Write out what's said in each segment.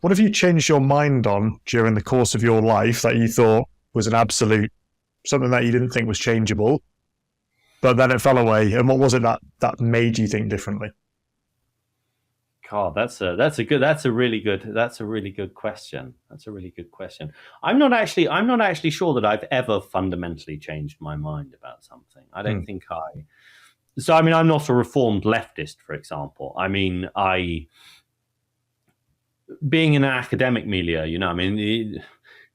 What have you changed your mind on during the course of your life that you thought was an absolute, something that you didn't think was changeable, but then it fell away? And what was it that made you think differently? God, that's a really good question. That's a really good question. I'm not actually sure that I've ever fundamentally changed my mind about something. I don't think I. So I mean, I'm not a reformed leftist, for example. I mean, being in an academic milieu, I mean,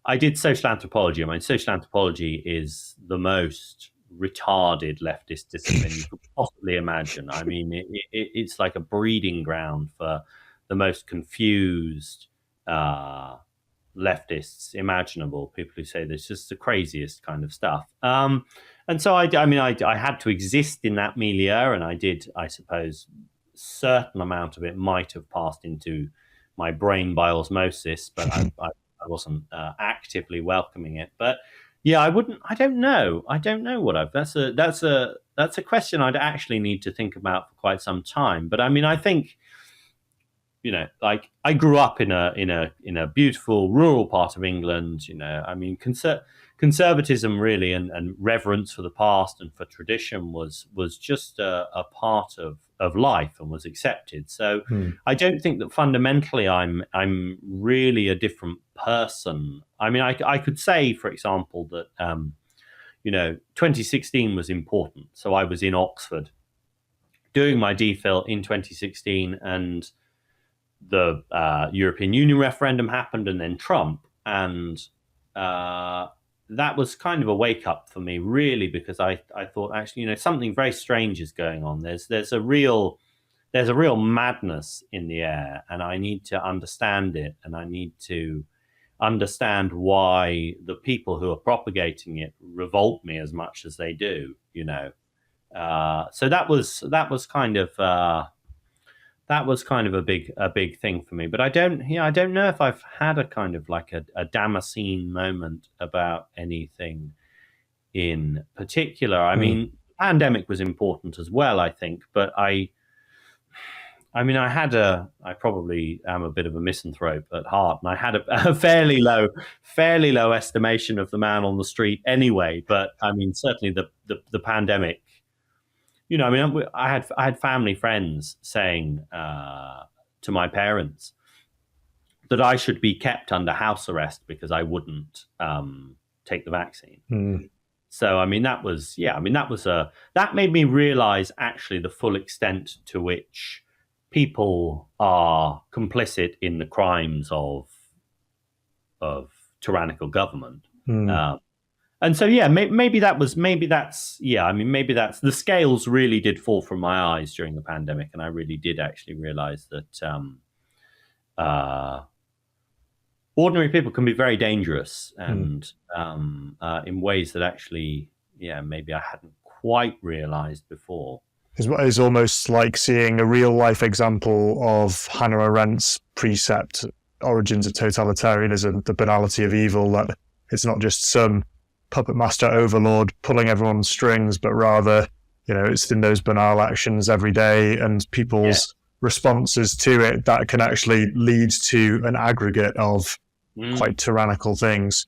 I did social anthropology. I mean, social anthropology is the most retarded leftist discipline you could possibly imagine. I mean, it's like a breeding ground for the most confused leftists imaginable. People who say there's just the craziest kind of stuff. And so I mean, I had to exist in that milieu, and I did, I suppose, certain amount of it might have passed into my brain by osmosis, but I wasn't actively welcoming it. But yeah, I wouldn't. I don't know. I don't know what I've. That's a question I'd actually need to think about for quite some time. But I mean, I think, like I grew up in a beautiful rural part of England. I mean, conservatism really and reverence for the past and for tradition was just a part of life and was accepted. So I don't think that fundamentally I'm really a different person. I mean, I could say, for example, that 2016 was important. So I was in Oxford doing my DPhil in 2016, and the European Union referendum happened, and then Trump, and that was kind of a wake up for me, really, because I thought, actually, something very strange is going on. There's a real madness in the air, and I need to understand it, and I need to understand why the people who are propagating it revolt me as much as they do. So that was kind of a big thing for me. But I don't know if I've had a kind of like a Damascene moment about anything in particular. I mean, pandemic was important as well, I think, but I probably am a bit of a misanthrope at heart, and I had a fairly low estimation of the man on the street anyway. But I mean, certainly the pandemic, I mean, I had family friends saying to my parents that I should be kept under house arrest because I wouldn't take the vaccine. So I mean, that made me realize actually the full extent to which people are complicit in the crimes of tyrannical government. And so, yeah, maybe that's the scales really did fall from my eyes during the pandemic, and I really did actually realize that ordinary people can be very dangerous, and in ways that actually, maybe I hadn't quite realized before. It's almost like seeing a real life example of Hannah Arendt's precept, Origins of Totalitarianism, the banality of evil, that it's not just some puppet master overlord pulling everyone's strings, but rather, it's in those banal actions every day and people's responses to it that can actually lead to an aggregate of quite tyrannical things.